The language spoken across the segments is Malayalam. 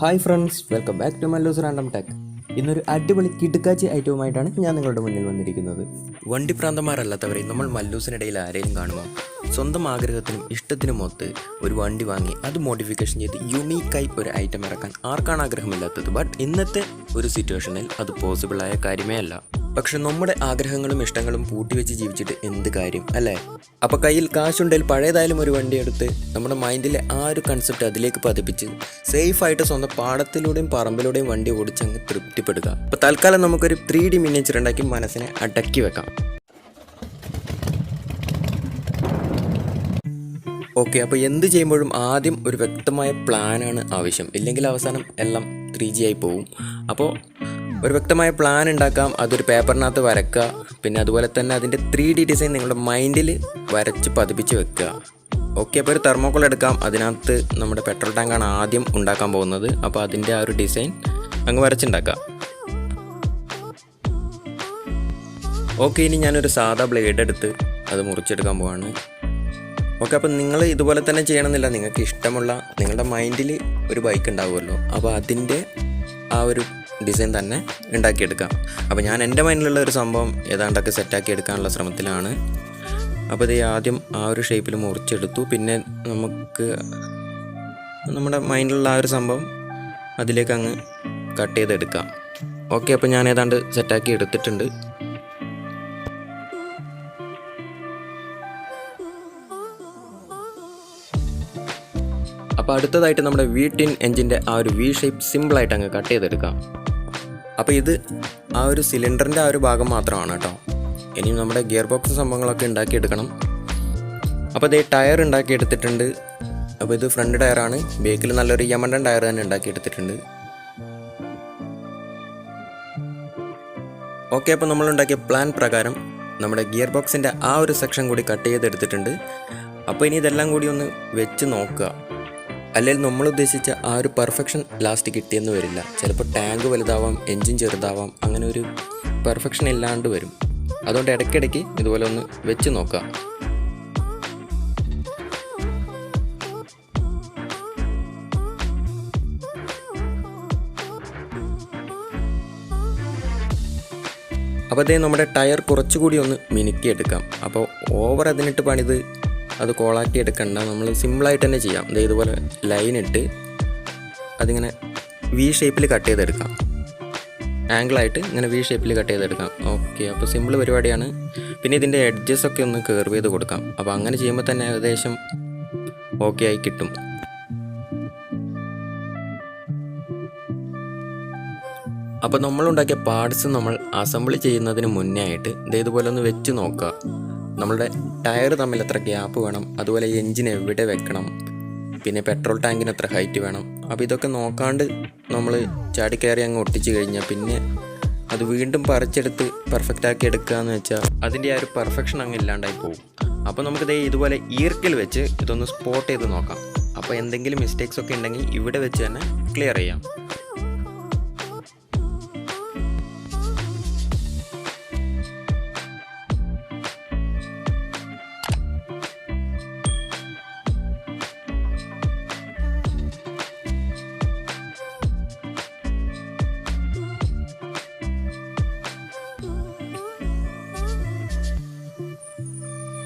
Hi friends, welcome back to Mallus random tech. ഇന്നൊരു അടിപൊളി കിടുക്കാച്ചി ഐറ്റവുമായിട്ടാണ് ഞാൻ നിങ്ങളുടെ മുന്നിൽ വന്നിരിക്കുന്നത്. വണ്ടി പ്രാന്തന്മാരല്ലാത്തവരെ നമ്മൾ മല്ലൂസിനിടയിൽ ആരെയും കാണുമോ? സ്വന്തം ആഗ്രഹത്തിനും ഇഷ്ടത്തിനുമൊത്ത് ഒരു വണ്ടി വാങ്ങി അത് മോഡിഫിക്കേഷൻ ചെയ്ത് യുണീക്കായി ഒരു ഐറ്റം ഇറക്കാൻ ആർക്കാണ് ആഗ്രഹമില്ലാത്തത്? ബട്ട് ഇന്നത്തെ ഒരു സിറ്റുവേഷനിൽ അത് പോസിബിളായ കാര്യമേ അല്ല. പക്ഷെ നമ്മുടെ ആഗ്രഹങ്ങളും ഇഷ്ടങ്ങളും പൂട്ടിവെച്ച് ജീവിച്ചിട്ട് എന്ത് കാര്യം അല്ലേ? അപ്പോൾ കയ്യിൽ കാശുണ്ടെങ്കിൽ പഴയതായാലും ഒരു വണ്ടി എടുത്ത് നമ്മുടെ മൈൻഡിലെ ആ ഒരു കൺസെപ്റ്റ് അതിലേക്ക് പതിപ്പിച്ച് സേഫായിട്ട് സ്വന്തം പാടത്തിലൂടെയും പറമ്പിലൂടെയും വണ്ടി ഓടിച്ചങ്ങ് തൃപ്തിപ്പെടുക. അപ്പോൾ തൽക്കാലം നമുക്കൊരു 3D മിനിയേച്ചർ ഉണ്ടാക്കി മനസ്സിനെ അടക്കി വെക്കാം. ഓക്കെ, അപ്പോൾ എന്ത് ചെയ്യുമ്പോഴും ആദ്യം ഒരു വ്യക്തമായ പ്ലാനാണ് ആവശ്യം. ഇല്ലെങ്കിൽ അവസാനം എല്ലാം 3G ആയി പോവും. അപ്പോൾ ഒരു വ്യക്തമായ പ്ലാൻ ഉണ്ടാക്കാം, അതൊരു പേപ്പറിനകത്ത് വരയ്ക്കുക. പിന്നെ അതുപോലെ തന്നെ അതിൻ്റെ 3D ഡിസൈൻ നിങ്ങളുടെ മൈൻഡിൽ വരച്ച് പതിപ്പിച്ച് വെക്കുക. ഓക്കെ, അപ്പോൾ ഒരു തെർമോക്കോൾ എടുക്കാം. അതിനകത്ത് നമ്മുടെ പെട്രോൾ ടാങ്കാണ് ആദ്യം ഉണ്ടാക്കാൻ പോകുന്നത്. അപ്പോൾ അതിൻ്റെ ആ ഒരു ഡിസൈൻ അങ്ങ് വരച്ചുണ്ടാക്കാം. ഓക്കെ, ഇനി ഞാനൊരു സാധാ ബ്ലേഡ് എടുത്ത് അത് മുറിച്ചെടുക്കാൻ പോവാണ്. ഓക്കെ, അപ്പോൾ നിങ്ങൾ ഇതുപോലെ തന്നെ ചെയ്യണമെന്നില്ല. നിങ്ങൾക്ക് ഇഷ്ടമുള്ള നിങ്ങളുടെ മൈൻഡിൽ ഒരു ബൈക്ക് ഉണ്ടാവുമല്ലോ, അപ്പോൾ അതിൻ്റെ ആ ഒരു ഡിസൈൻ തന്നെ ഉണ്ടാക്കിയെടുക്കാം. അപ്പോൾ ഞാൻ എൻ്റെ മൈൻഡിലുള്ള ഒരു സംഭവം ഏതാണ്ടൊക്കെ സെറ്റാക്കി എടുക്കാനുള്ള ശ്രമത്തിലാണ്. അപ്പോൾ ഇത് ആദ്യം ആ ഒരു ഷേപ്പിൽ മുറിച്ചെടുത്തു. പിന്നെ നമുക്ക് നമ്മുടെ മൈൻഡിലുള്ള ആ ഒരു സംഭവം അതിലേക്ക് അങ്ങ് കട്ട് ചെയ്തെടുക്കാം. ഓക്കെ, അപ്പോൾ ഞാൻ ഏതാണ്ട് സെറ്റാക്കി എടുത്തിട്ടുണ്ട്. അപ്പോൾ അടുത്തതായിട്ട് നമ്മുടെ V10 എഞ്ചിൻ്റെ ആ ഒരു V ഷേപ്പ് സിമ്പിളായിട്ട് അങ്ങ് കട്ട് ചെയ്തെടുക്കാം. അപ്പോൾ ഇത് ആ ഒരു സിലിണ്ടറിൻ്റെ ആ ഒരു ഭാഗം മാത്രമാണ് കേട്ടോ. ഇനി നമ്മുടെ ഗിയർ ബോക്സ് സംഭവങ്ങളൊക്കെ ഉണ്ടാക്കിയെടുക്കണം. അപ്പോൾ ഇത് ടയർ ഉണ്ടാക്കിയെടുത്തിട്ടുണ്ട്. അപ്പോൾ ഇത് ഫ്രണ്ട് ടയറാണ്. ബേക്കിൽ നല്ലൊരു യമണ്ടൻ ടയർ തന്നെ ഉണ്ടാക്കിയെടുത്തിട്ടുണ്ട്. ഓക്കെ, അപ്പോൾ നമ്മളുണ്ടാക്കിയ പ്ലാൻ പ്രകാരം നമ്മുടെ ഗിയർ ബോക്സിൻ്റെ ആ ഒരു സെക്ഷൻ കൂടി കട്ട് ചെയ്തെടുത്തിട്ടുണ്ട്. അപ്പോൾ ഇനി ഇതെല്ലാം കൂടി ഒന്ന് വെച്ച് നോക്കുക. അല്ലെങ്കിൽ നമ്മൾ ഉദ്ദേശിച്ച ആ ഒരു പെർഫെക്ഷൻ ലാസ്റ്റ് കിട്ടിയെന്ന് വരില്ല. ചിലപ്പോൾ ടാങ്ക് വലുതാവാം, എൻജിൻ ചെറുതാവാം, അങ്ങനെ ഒരു പെർഫെക്ഷൻ ഇല്ലാണ്ട് വരും. അതുകൊണ്ട് ഇടയ്ക്കിടയ്ക്ക് ഇതുപോലെ ഒന്ന് വെച്ച് നോക്കുക. അപ്പോൾ അതേ നമ്മുടെ ടയർ കുറച്ചുകൂടി ഒന്ന് മിനുക്കിയെടുക്കാം. അപ്പോൾ ഓവർ അതിനിട്ട് പണിത് അത് കോളാക്കി എടുക്കണ്ട, നമ്മൾ സിമ്പിളായിട്ട് തന്നെ ചെയ്യാം. ഇതുപോലെ ലൈനിട്ട് അതിങ്ങനെ V ഷേപ്പിൽ കട്ട് ചെയ്തെടുക്കാം. ആംഗിളായിട്ട് ഇങ്ങനെ V ഷേപ്പിൽ കട്ട് ചെയ്തെടുക്കാം. ഓക്കെ, അപ്പോൾ സിമ്പിൾ പരിപാടിയാണ്. പിന്നെ ഇതിൻ്റെ എഡ്ജസൊക്കെ ഒന്ന് കർവ് ചെയ്ത് കൊടുക്കാം. അപ്പോൾ അങ്ങനെ ചെയ്യുമ്പോൾ തന്നെ ഏകദേശം ഓക്കെ ആയി കിട്ടും. അപ്പോൾ നമ്മളുണ്ടാക്കിയ പാർട്സ് നമ്മൾ അസംബിൾ ചെയ്യുന്നതിന് മുന്നേ ആയിട്ട് ഇതുപോലെ ഒന്ന് വെച്ച് നോക്കുക. നമ്മളുടെ ടയർ തമ്മിൽ എത്ര ഗ്യാപ്പ് വേണം, അതുപോലെ എൻജിൻ എവിടെ വെക്കണം, പിന്നെ പെട്രോൾ ടാങ്കിന് എത്ര ഹൈറ്റ് വേണം. അപ്പോൾ ഇതൊക്കെ നോക്കാണ്ട് നമ്മൾ ചാടിക്കയറി അങ്ങ് ഒട്ടിച്ച് കഴിഞ്ഞാൽ പിന്നെ അത് വീണ്ടും പറിച്ചെടുത്ത് പെർഫെക്റ്റ് ആക്കി എടുക്കുക എന്ന് വെച്ചാൽ അതിൻ്റെ ആ ഒരു പെർഫെക്ഷൻ അങ്ങ് ഇല്ലാണ്ടായി പോകും. അപ്പോൾ നമുക്കിത് ഇതുപോലെ ഈർക്കിൽ വെച്ച് ഇതൊന്ന് സ്പോട്ട് ചെയ്ത് നോക്കാം. അപ്പോൾ എന്തെങ്കിലും മിസ്റ്റേക്സ് ഒക്കെ ഉണ്ടെങ്കിൽ ഇവിടെ വെച്ച് തന്നെ ക്ലിയർ ചെയ്യാം.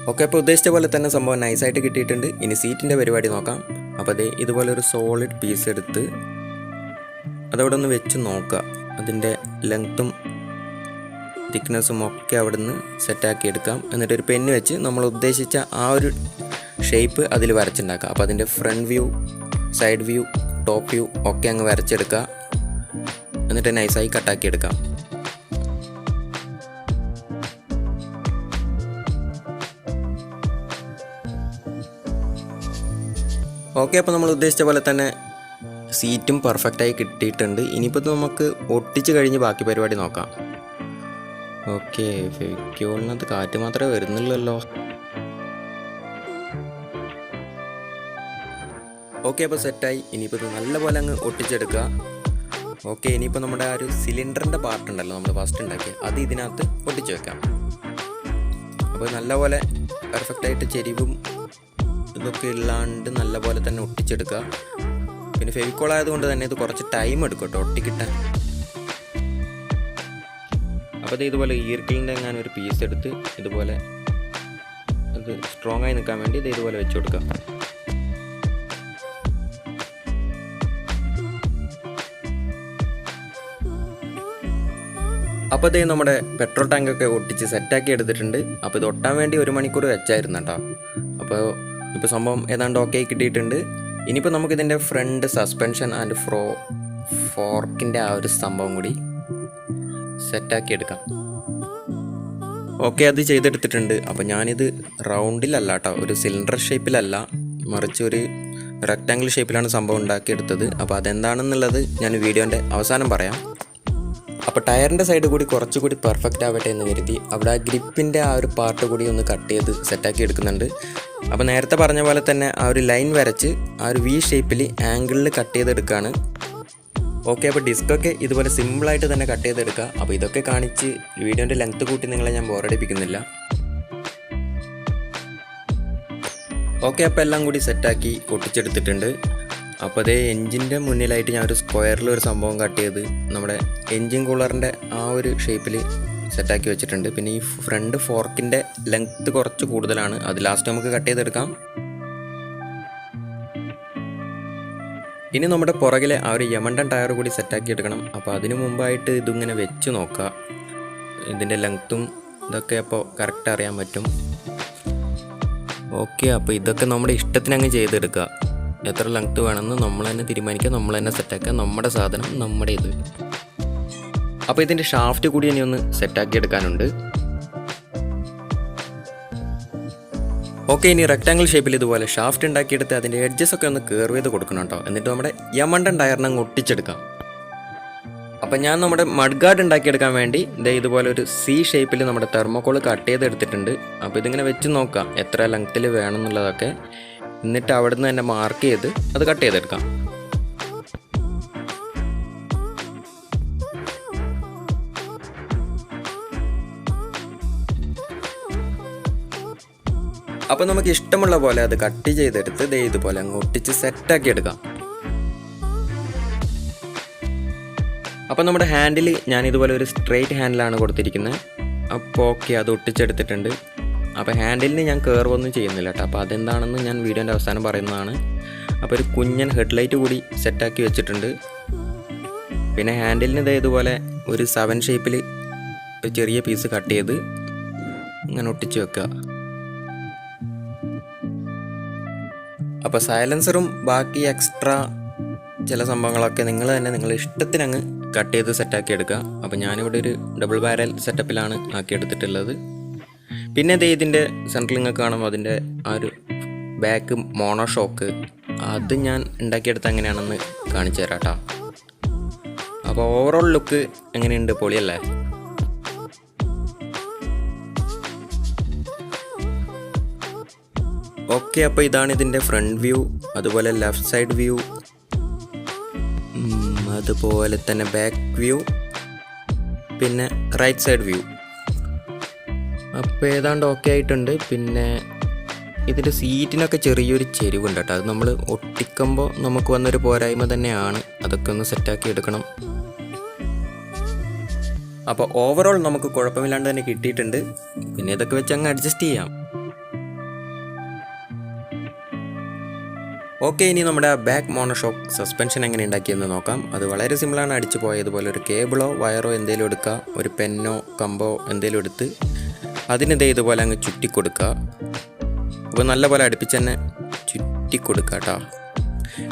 ഓക്കെ, അപ്പോൾ ഉദ്ദേശിച്ച പോലെ തന്നെ സംഭവം നൈസായിട്ട് കിട്ടിയിട്ടുണ്ട്. ഇനി സീറ്റിൻ്റെ പരിപാടി നോക്കാം. അപ്പോൾ അതേ ഇതുപോലെ ഒരു സോളിഡ് പീസ് എടുത്ത് അതവിടെ ഒന്ന് വെച്ച് നോക്കുക. അതിൻ്റെ ലെങ്ത്തും തിക്നെസ്സും ഒക്കെ അവിടെ നിന്ന് സെറ്റാക്കി എടുക്കാം. എന്നിട്ടൊരു പെന്ന് വെച്ച് നമ്മൾ ഉദ്ദേശിച്ച ആ ഒരു ഷേപ്പ് അതിൽ വരച്ചുണ്ടാക്കുക. അപ്പോൾ അതിൻ്റെ front view, side view, top view ഒക്കെ അങ്ങ് വരച്ചെടുക്കുക. എന്നിട്ട് നൈസായി കട്ടാക്കി എടുക്കാം. ഓക്കെ, അപ്പോൾ നമ്മൾ ഉദ്ദേശിച്ച പോലെ തന്നെ സീറ്റും പെർഫെക്റ്റായി കിട്ടിയിട്ടുണ്ട്. ഇനിയിപ്പോൾ നമുക്ക് ഒട്ടിച്ച് കഴിഞ്ഞ് ബാക്കി പരിപാടി നോക്കാം. ഓക്കെ, ഫെവിക്യോളിനകത്ത് കാറ്റ് മാത്രമേ വരുന്നുള്ളല്ലോ. ഓക്കെ, അപ്പോൾ സെറ്റായി. ഇനിയിപ്പോൾ ഇത് നല്ലപോലെ അങ്ങ് ഒട്ടിച്ചെടുക്കുക. ഓക്കെ, ഇനിയിപ്പോൾ നമ്മുടെ ആ ഒരു സിലിണ്ടറിൻ്റെ പാർട്ട് ഉണ്ടല്ലോ നമ്മൾ ഫസ്റ്റ് ഉണ്ടാക്കി, അത് ഇതിനകത്ത് ഒട്ടിച്ച് വെക്കാം. അപ്പോൾ നല്ലപോലെ പെർഫെക്റ്റായിട്ട് ചെരിവും ഇതൊക്കെ ഇല്ലാണ്ട് നല്ലപോലെ തന്നെ ഒട്ടിച്ചെടുക്കുക. പിന്നെ ഫെവിക്കോൾ ആയതുകൊണ്ട് തന്നെ ഇത് കുറച്ച് ടൈം എടുക്കും കേട്ടോ ഒട്ടിക്കിട്ടാൻ. അപ്പോൾ ഇത് ഇതുപോലെ ഈർക്കിളിൻ്റെ എങ്ങാനും ഒരു പീസ് എടുത്ത് ഇതുപോലെ അത് സ്ട്രോങ് ആയി നിൽക്കാൻ വേണ്ടി ഇത് ഇതുപോലെ വെച്ച് കൊടുക്കാം. അപ്പോൾ ഇത് നമ്മുടെ പെട്രോൾ ടാങ്കൊക്കെ ഒട്ടിച്ച് സെറ്റാക്കി എടുത്തിട്ടുണ്ട്. അപ്പോൾ ഇത് ഒട്ടാൻ വേണ്ടി 1 മണിക്കൂർ വെച്ചായിരുന്നു കേട്ടോ. അപ്പോൾ ഇപ്പോൾ സംഭവം ഏതാണ്ട് ഓക്കെ കിട്ടിയിട്ടുണ്ട്. ഇനിയിപ്പോൾ നമുക്കിതിൻ്റെ ഫ്രണ്ട് സസ്പെൻഷൻ ആൻഡ് ഫോർക്കിൻ്റെ ആ ഒരു സംഭവം കൂടി സെറ്റാക്കി എടുക്കാം. ഓക്കെ, അത് ചെയ്തെടുത്തിട്ടുണ്ട്. അപ്പോൾ ഞാനിത് റൗണ്ടിലല്ല കേട്ടോ, ഒരു സിലിണ്ടർ ഷേപ്പിലല്ല, മറിച്ച് ഒരു റെക്റ്റാങ്കിൾ ഷേപ്പിലാണ് സംഭവം ഉണ്ടാക്കിയെടുത്തത്. അപ്പോൾ അതെന്താണെന്നുള്ളത് ഞാൻ വീഡിയോൻ്റെ അവസാനം പറയാം. അപ്പോൾ ടയറിൻ്റെ സൈഡ് കൂടി കുറച്ചുകൂടി പെർഫെക്റ്റ് ആവട്ടെ എന്ന് കരുതി അവിടെ ആ ഗ്രിപ്പിൻ്റെ ആ ഒരു പാർട്ട് കൂടി ഒന്ന് കട്ട് ചെയ്ത് സെറ്റാക്കി എടുക്കുന്നുണ്ട്. അപ്പോൾ നേരത്തെ പറഞ്ഞ പോലെ തന്നെ ആ ഒരു ലൈൻ വരച്ച് ആ ഒരു വി ഷേപ്പിൽ ആംഗിളിൽ കട്ട് ചെയ്തെടുക്കുകയാണ്. ഓക്കെ, അപ്പോൾ ഡിസ്കൊക്കെ ഇതുപോലെ സിമ്പിളായിട്ട് തന്നെ കട്ട് ചെയ്തെടുക്കുക. അപ്പോൾ ഇതൊക്കെ കാണിച്ച് വീഡിയോൻ്റെ ലെങ്ത്ത് കൂട്ടി നിങ്ങളെ ഞാൻ ബോറടിപ്പിക്കുന്നില്ല. ഓക്കെ, അപ്പോൾ എല്ലാം കൂടി സെറ്റാക്കി ഒട്ടിച്ചെടുത്തിട്ടുണ്ട്. അപ്പോൾ അതേ എൻജിൻ്റെ മുന്നിലായിട്ട് ഞാൻ ഒരു സ്ക്വയറിൽ ഒരു സംഭവം കട്ട് ചെയ്ത് നമ്മുടെ എൻജിൻ കൂളറിൻ്റെ ആ ഒരു ഷേപ്പിൽ സെറ്റാക്കി വെച്ചിട്ടുണ്ട്. പിന്നെ ഈ ഫ്രണ്ട് ഫോർക്കിൻ്റെ ലെങ്ത്ത് കുറച്ച് കൂടുതലാണ്, അത് ലാസ്റ്റ് നമുക്ക് കട്ട് ചെയ്തെടുക്കാം. ഇനി നമ്മുടെ പുറകിലെ ആ ഒരു യമണ്ടൻ ടയർ കൂടി സെറ്റാക്കി എടുക്കണം. അപ്പോൾ അതിന് മുമ്പായിട്ട് ഇതിങ്ങനെ വെച്ച് നോക്കുക, ഇതിൻ്റെ ലെങ്ത്തും ഇതൊക്കെ അപ്പോൾ കറക്റ്റ് അറിയാൻ പറ്റും. ഓക്കെ, അപ്പോൾ ഇതൊക്കെ നമ്മുടെ ഇഷ്ടത്തിനങ്ങ് ചെയ്തെടുക്കുക. എത്ര ലെങ്ത്ത് വേണമെന്ന് നമ്മൾ തന്നെ തീരുമാനിക്കുക, നമ്മൾ തന്നെ സെറ്റാക്കുക. നമ്മുടെ സാധനം നമ്മുടെ ഇത്. അപ്പോൾ ഇതിൻ്റെ ഷാഫ്റ്റ് കൂടി ഇനി ഒന്ന് സെറ്റാക്കി എടുക്കാനുണ്ട്. ഓക്കെ, ഇനി റെക്റ്റാങ്കിൾ ഷേപ്പിൽ ഇതുപോലെ ഷാഫ്റ്റ് ഉണ്ടാക്കിയെടുത്ത് അതിൻ്റെ എഡ്ജസ് ഒക്കെ ഒന്ന് കർവ് ചെയ്ത് കൊടുക്കണം കേട്ടോ. എന്നിട്ട് നമ്മുടെ യമണ്ടൻ ടയറിനെ അങ്ങ് ഒട്ടിച്ചെടുക്കാം. അപ്പം ഞാൻ നമ്മുടെ മഡ് ഗാർഡ് ഉണ്ടാക്കിയെടുക്കാൻ വേണ്ടി ഇതുപോലെ ഒരു സി ഷേപ്പിൽ നമ്മുടെ തെർമോക്കോൾ കട്ട് ചെയ്തെടുത്തിട്ടുണ്ട്. അപ്പോൾ ഇതിങ്ങനെ വെച്ച് നോക്കാം എത്ര ലെങ്ത്തിൽ വേണം എന്നുള്ളതൊക്കെ. എന്നിട്ട് അവിടെ നിന്ന് തന്നെ മാർക്ക് ചെയ്ത് അത് കട്ട് ചെയ്തെടുക്കാം. അപ്പോൾ നമുക്ക് ഇഷ്ടമുള്ള പോലെ അത് കട്ട് ചെയ്തെടുത്ത് ഇതുപോലെ അങ്ങ് ഒട്ടിച്ച് സെറ്റാക്കി എടുക്കാം. അപ്പോൾ നമ്മുടെ ഹാൻഡിൽ ഞാൻ ഇതുപോലെ ഒരു സ്ട്രെയിറ്റ് ഹാൻഡിലാണ് കൊടുത്തിരിക്കുന്നത്. അപ്പോൾ ഓക്കെ, അത് ഒട്ടിച്ചെടുത്തിട്ടുണ്ട്. അപ്പോൾ ഹാൻഡിലിന് ഞാൻ കർവൊന്നും ചെയ്യുന്നില്ല കേട്ടോ. അപ്പോൾ അതെന്താണെന്ന് ഞാൻ വീഡിയോൻ്റെ അവസാനം പറയുന്നതാണ്. അപ്പോൾ ഒരു കുഞ്ഞൻ ഹെഡ്ലൈറ്റ് കൂടി സെറ്റാക്കി വെച്ചിട്ടുണ്ട്. പിന്നെ ഹാൻഡിലിന് ഇതുപോലെ ഒരു 7 ഷേപ്പിൽ ഒരു ചെറിയ പീസ് കട്ട് ചെയ്ത് ഇങ്ങനെ ഒട്ടിച്ച് വെക്കുക. അപ്പോൾ സൈലൻസറും ബാക്കി എക്സ്ട്രാ ചില സംഭവങ്ങളൊക്കെ നിങ്ങൾ തന്നെ നിങ്ങളുടെ ഇഷ്ടത്തിനങ്ങ് കട്ട് ചെയ്ത് സെറ്റാക്കി എടുക്കുക. അപ്പോൾ ഞാനിവിടെ ഒരു ഡബിൾ ബാരൽ സെറ്റപ്പിലാണ് ആക്കിയെടുത്തിട്ടുള്ളത്. പിന്നെ ഇതിൻ്റെ സെൻട്രൽ നിങ്ങൾക്ക് കാണുമ്പോൾ അതിൻ്റെ ആ ഒരു ബാക്ക് മോണോ ഷോക്ക് അത് ഞാൻ ഉണ്ടാക്കിയെടുത്ത് എങ്ങനെയാണെന്ന് കാണിച്ചു തരാം കേട്ടോ. അപ്പോൾ ഓവറോൾ ലുക്ക് എങ്ങനെയുണ്ട്? പൊളിയല്ലേ? ഓക്കെ, അപ്പോൾ ഇതാണ് ഇതിൻ്റെ ഫ്രണ്ട് വ്യൂ, അതുപോലെ ലെഫ്റ്റ് സൈഡ് വ്യൂ, അതുപോലെ തന്നെ ബാക്ക് വ്യൂ, പിന്നെ റൈറ്റ് സൈഡ് വ്യൂ. അപ്പോൾ ഏതാണ്ട് ഓക്കെ ആയിട്ടുണ്ട്. പിന്നെ ഇതിൻ്റെ സീറ്റിനൊക്കെ ചെറിയൊരു ചെരിവുണ്ട് കേട്ടോ. അത് നമ്മൾ ഒട്ടിക്കുമ്പോൾ നമുക്ക് വന്നൊരു പോരായ്മ തന്നെയാണ്. അതൊക്കെ ഒന്ന് സെറ്റാക്കി എടുക്കണം. അപ്പോൾ ഓവറോൾ നമുക്ക് കുഴപ്പമില്ലാണ്ട് തന്നെ കിട്ടിയിട്ടുണ്ട്. പിന്നെ ഇതൊക്കെ വെച്ച് അങ്ങ് അഡ്ജസ്റ്റ് ചെയ്യാം. ഓക്കെ, ഇനി നമ്മുടെ ബാക്ക് മോണോഷോക്ക് സസ്പെൻഷൻ എങ്ങനെ ഉണ്ടാക്കിയെന്ന് നോക്കാം. അത് വളരെ സിമ്പിളാണ്. അടിച്ചു പോയതുപോലെ ഒരു കേബിളോ വയറോ എന്തെങ്കിലും എടുക്കുക, ഒരു പെന്നോ കമ്പോ എന്തെങ്കിലും എടുത്ത് അതിന് ഇതുപോലെ അങ്ങ് ചുറ്റിക്കൊടുക്കുക. അപ്പോൾ നല്ലപോലെ അടുപ്പിച്ച് തന്നെ ചുറ്റിക്കൊടുക്കുക കേട്ടോ.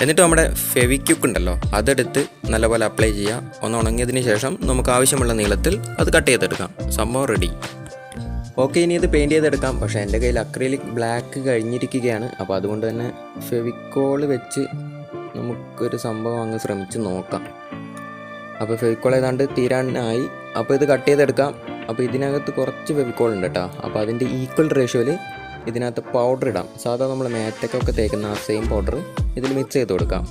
എന്നിട്ട് നമ്മുടെ ഫെവിക്വിക്ക് ഉണ്ടല്ലോ അതെടുത്ത് നല്ലപോലെ അപ്ലൈ ചെയ്യുക. ഒന്ന് ഉണങ്ങിയതിന് ശേഷം നമുക്ക് ആവശ്യമുള്ള നീളത്തിൽ അത് കട്ട് ചെയ്തെടുക്കാം. സംഭവം റെഡി. ഓക്കെ, ഇനി ഇത് പെയിൻറ്റ് ചെയ്തെടുക്കാം. പക്ഷേ എൻ്റെ കയ്യിൽ അക്രിലിക് ബ്ലാക്ക് കഴിഞ്ഞിരിക്കുകയാണ്. അപ്പോൾ അതുകൊണ്ട് തന്നെ ഫെവിക്കോൾ വെച്ച് നമുക്കൊരു സംഭവം അങ്ങ് ശ്രമിച്ച് നോക്കാം. അപ്പോൾ ഫെവിക്കോൾ ഏതാണ്ട് തീരാനായി. അപ്പോൾ ഇത് കട്ട് ചെയ്തെടുക്കാം. അപ്പോൾ ഇതിനകത്ത് കുറച്ച് ഫെവിക്കോൾ ഉണ്ട് കേട്ടോ. അപ്പോൾ അതിൻ്റെ ഈക്വൽ റേഷ്യോയിൽ ഇതിനകത്ത് പൗഡർ ഇടാം. സാധാരണ നമ്മൾ മേത്തക്കൊക്കെ തേക്കുന്ന ആ സെയിം പൗഡർ ഇതിൽ മിക്സ് ചെയ്ത് കൊടുക്കാം.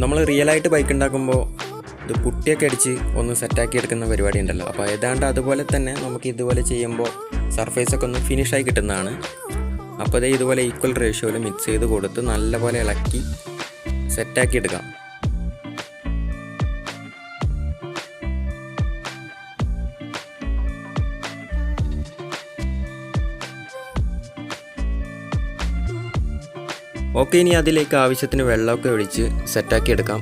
നമ്മൾ റിയലായിട്ട് ബൈക്ക് ഉണ്ടാക്കുമ്പോൾ ഇത് പുട്ടിയൊക്കെ അടിച്ച് ഒന്ന് സെറ്റാക്കി എടുക്കുന്ന പരിപാടി ഉണ്ടല്ലോ. അപ്പോൾ ഏതാണ്ട് അതുപോലെ തന്നെ നമുക്ക് ഇതുപോലെ ചെയ്യുമ്പോൾ സർഫേസൊക്കെ ഒന്ന് ഫിനിഷായി കിട്ടുന്നതാണ്. അപ്പോൾ ഇതുപോലെ ഈക്വൽ റേഷ്യോയിൽ മിക്സ് ചെയ്ത് കൊടുത്ത് നല്ലപോലെ ഇളക്കി സെറ്റാക്കി എടുക്കാം. ഓക്കെ, ഇനി അതിലേക്ക് ആവശ്യത്തിന് വെള്ളമൊക്കെ ഒഴിച്ച് സെറ്റാക്കി എടുക്കാം.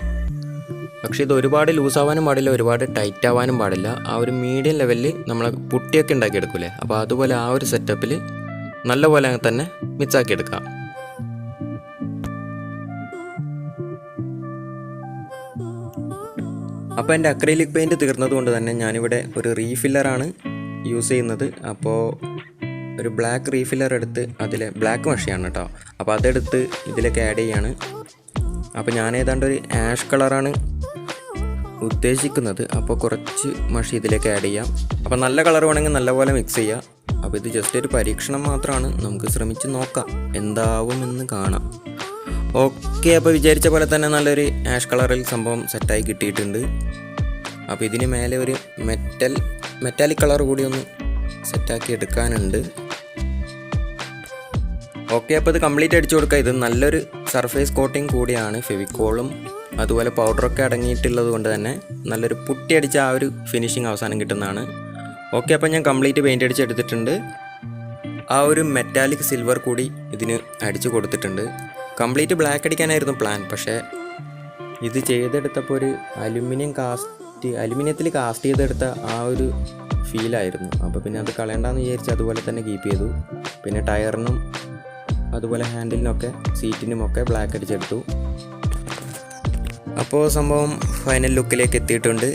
പക്ഷേ ഇത് ഒരുപാട് ലൂസാവാനും പാടില്ല, ഒരുപാട് ടൈറ്റ് ആവാനും പാടില്ല. ആ ഒരു മീഡിയം ലെവലിൽ നമ്മൾ പുട്ടിയൊക്കെ ഉണ്ടാക്കിയെടുക്കൂലേ, അപ്പോൾ അതുപോലെ ആ ഒരു സെറ്റപ്പിൽ നല്ലപോലെ തന്നെ മിക്സാക്കി എടുക്കാം. അപ്പോൾ എൻ്റെ അക്രൈലിക് പെയിൻറ്റ് തീർന്നതുകൊണ്ട് തന്നെ ഞാനിവിടെ ഒരു റീഫില്ലറാണ് യൂസ് ചെയ്യുന്നത്. അപ്പോൾ ഒരു ബ്ലാക്ക് റീഫില്ലർ എടുത്ത് അതിലെ ബ്ലാക്ക് മഷിയാണ് കേട്ടോ, അപ്പോൾ അതെടുത്ത് ഇതിലേക്ക് ആഡ് ചെയ്യാണ്. അപ്പോൾ ഞാൻ ഏതാണ്ട് ഒരു ആഷ് കളറാണ് ഉദ്ദേശിക്കുന്നത്. അപ്പോൾ കുറച്ച് മഷി ഇതിലേക്ക് ആഡ് ചെയ്യാം. അപ്പോൾ നല്ല കളർ വേണമെങ്കിൽ നല്ലപോലെ മിക്സ് ചെയ്യാം. അപ്പോൾ ഇത് ജസ്റ്റ് ഒരു പരീക്ഷണം മാത്രമാണ്, നമുക്ക് ശ്രമിച്ച് നോക്കാം എന്താവുമെന്ന് കാണാം. ഓക്കെ, അപ്പോൾ വിചാരിച്ച പോലെ തന്നെ നല്ലൊരു ആഷ് കളറിൽ സംഭവം സെറ്റായി കിട്ടിയിട്ടുണ്ട്. അപ്പോൾ ഇതിന് മേലെ ഒരു മെറ്റാലിക് കളർ കൂടി ഒന്ന് സെറ്റാക്കി എടുക്കാനുണ്ട്. ഓക്കെ, അപ്പോൾ ഇത് കംപ്ലീറ്റ് അടിച്ചു കൊടുക്കുക. ഇത് നല്ലൊരു സർഫേസ് കോട്ടിങ് കൂടിയാണ്, ഫെവിക്കോളും അതുപോലെ പൗഡറൊക്കെ അടങ്ങിയിട്ടുള്ളത് കൊണ്ട് തന്നെ നല്ലൊരു പുട്ടി അടിച്ച ആ ഒരു ഫിനിഷിങ് അവസാനം കിട്ടുന്നതാണ്. ഓക്കെ, അപ്പോൾ ഞാൻ കംപ്ലീറ്റ് പെയിൻ്റ് അടിച്ചെടുത്തിട്ടുണ്ട്. ആ ഒരു മെറ്റാലിക് സിൽവർ കൂടി ഇതിന് അടിച്ചു കൊടുത്തിട്ടുണ്ട്. കംപ്ലീറ്റ് ബ്ലാക്ക് അടിക്കാനായിരുന്നു പ്ലാൻ, പക്ഷേ ഇത് ചെയ്തെടുത്തപ്പോൾ ഒരു അലുമിനിയത്തിൽ കാസ്റ്റ് ചെയ്തെടുത്ത ആ ഒരു ഫീലായിരുന്നു. അപ്പോൾ പിന്നെ അത് കളയണ്ടെന്ന് വിചാരിച്ച് അതുപോലെ തന്നെ കീപ്പ് ചെയ്തു. പിന്നെ ടയറിനും അതുപോലെ ഹാൻഡിലിനൊക്കെ സീറ്റിനുമൊക്കെ ബ്ലാക്ക് അടിച്ചെടുത്തു. അപ്പോൾ സംഭവം ഫൈനൽ ലുക്കിലേക്ക് എത്തിയിട്ടുണ്ട്.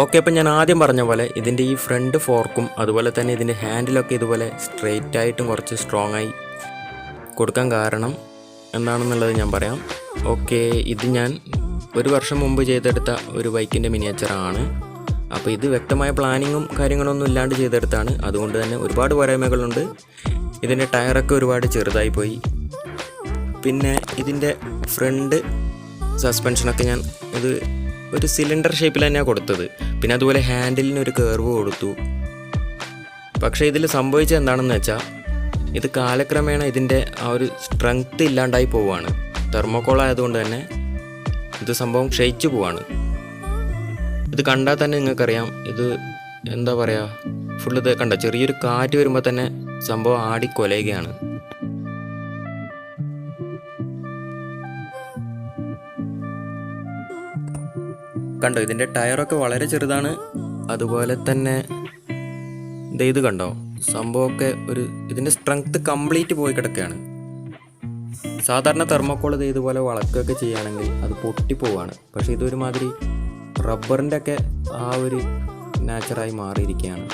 ഓക്കെ, അപ്പോൾ ഞാൻ ആദ്യം പറഞ്ഞ പോലെ ഇതിൻ്റെ ഈ ഫ്രണ്ട് ഫോർക്കും അതുപോലെ തന്നെ ഇതിൻ്റെ ഹാൻഡിലൊക്കെ ഇതുപോലെ സ്ട്രെയിറ്റ് ആയിട്ടും കുറച്ച് സ്ട്രോങ് ആയി കൊടുക്കാൻ കാരണം എന്താണെന്നുള്ളത് ഞാൻ പറയാം. ഓക്കെ, ഇത് ഞാൻ ഒരു വർഷം മുമ്പ് ചെയ്തെടുത്ത ഒരു ബൈക്കിൻ്റെ മിനിയേച്ചറാണ്. അപ്പോൾ ഇത് വ്യക്തമായ പ്ലാനിങ്ങും കാര്യങ്ങളൊന്നും ഇല്ലാണ്ട് ചെയ്തെടുത്താണ്. അതുകൊണ്ട് തന്നെ ഒരുപാട് പോരായ്മകളുണ്ട്. ഇതിൻ്റെ ടയറൊക്കെ ഒരുപാട് ചെറുതായി പോയി. പിന്നെ ഇതിൻ്റെ ഫ്രണ്ട് സസ്പെൻഷനൊക്കെ ഞാൻ ഇത് ഒരു സിലിണ്ടർ ഷേപ്പിൽ തന്നെയാണ് കൊടുത്തത്. പിന്നെ അതുപോലെ ഹാൻഡിലിന് ഒരു കർവ് കൊടുത്തു. പക്ഷേ ഇതിൽ സംഭവിച്ചത് എന്താണെന്ന് വെച്ചാൽ ഇത് കാലക്രമേണ ഇതിൻ്റെ ആ ഒരു സ്ട്രെങ്ത്ത് ഇല്ലാണ്ടായി പോവുകയാണ്. തെർമോക്കോൾ ആയതുകൊണ്ട് തന്നെ ഇത് സംഭവം ക്ഷയിച്ചു പോവാണ്. ഇത് കണ്ടാൽ തന്നെ നിങ്ങൾക്കറിയാം, ഇത് എന്താ പറയുക, ഫുള്ള് ഇത് കണ്ട ചെറിയൊരു കാറ്റ് വരുമ്പോൾ തന്നെ സംഭവം ആടിക്കൊലയുകയാണ്. കണ്ടോ, ഇതിൻ്റെ ടയറൊക്കെ വളരെ ചെറുതാണ്. അതുപോലെ തന്നെ ഇത് കണ്ടോ, സംഭവമൊക്കെ ഇതിൻ്റെ സ്ട്രെങ്ത്ത് കംപ്ലീറ്റ് പോയി കിടക്കുകയാണ്. സാധാരണ തെർമോക്കോൾ ഇതുപോലെ വളക്കുകയൊക്കെ ചെയ്യുകയാണെങ്കിൽ അത് പൊട്ടിപ്പോവാണ്. പക്ഷേ ഇതൊരുമാതിരി റബ്ബറിൻ്റെ ഒക്കെ ആ ഒരു നാച്ചറായി മാറിയിരിക്കുകയാണ്.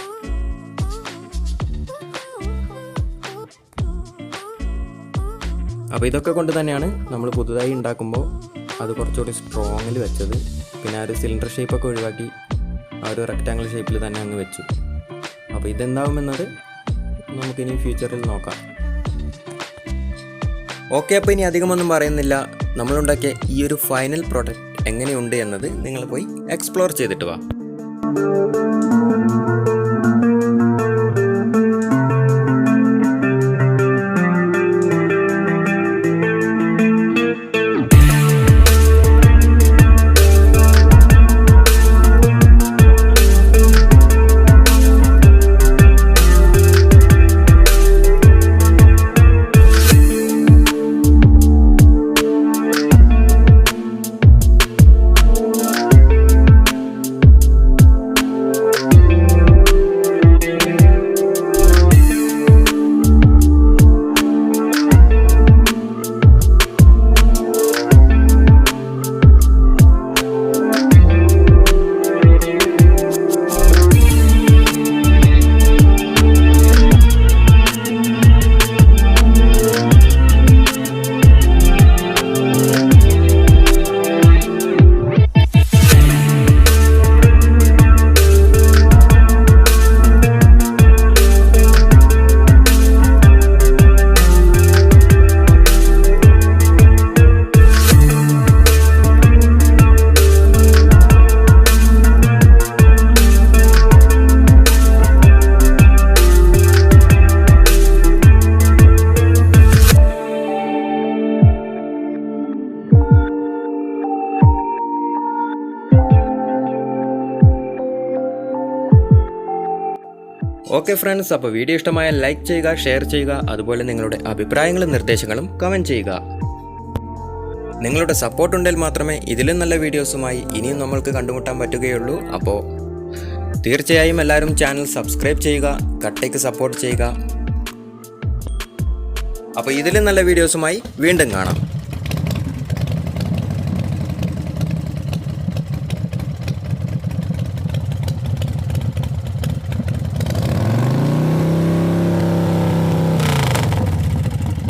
അപ്പോൾ ഇതൊക്കെ കൊണ്ട് തന്നെയാണ് നമ്മൾ പുതുതായി ഉണ്ടാക്കുമ്പോൾ അത് കുറച്ചുകൂടി സ്ട്രോങ്ങിൽ വെച്ചത്. പിന്നെ ആ ഒരു സിലിണ്ടർ ഷേപ്പൊക്കെ ഒഴിവാക്കി ആ ഒരു റെക്റ്റാങ്കിൾ ഷേപ്പിൽ തന്നെ അങ്ങ് വെച്ചു. അപ്പോൾ ഇതെന്താവുമെന്നത് നമുക്കിനി ഫ്യൂച്ചറിൽ നോക്കാം. ഓക്കെ, അപ്പോൾ ഇനി അധികമൊന്നും പറയുന്നില്ല. നമ്മളുണ്ടാക്കിയ ഈ ഒരു ഫൈനൽ പ്രോഡക്റ്റ് എങ്ങനെയുണ്ട് എന്നത് നിങ്ങൾ പോയി എക്സ്പ്ലോർ ചെയ്തിട്ട് വാ. ഓക്കെ ഫ്രണ്ട്സ്, അപ്പോൾ വീഡിയോ ഇഷ്ടമായ ലൈക്ക് ചെയ്യുക, ഷെയർ ചെയ്യുക, അതുപോലെ നിങ്ങളുടെ അഭിപ്രായങ്ങളും നിർദ്ദേശങ്ങളും കമൻറ്റ് ചെയ്യുക. നിങ്ങളുടെ സപ്പോർട്ട് ഉണ്ടെങ്കിൽ മാത്രമേ ഇതിലും നല്ല വീഡിയോസുമായി ഇനിയും നമ്മൾക്ക് കണ്ടുമുട്ടാൻ പറ്റുകയുള്ളൂ. അപ്പോൾ തീർച്ചയായും എല്ലാവരും ചാനൽ സബ്സ്ക്രൈബ് ചെയ്യുക, കട്ടയ്ക്ക് സപ്പോർട്ട് ചെയ്യുക. അപ്പോൾ ഇതിലും നല്ല വീഡിയോസുമായി വീണ്ടും കാണാം.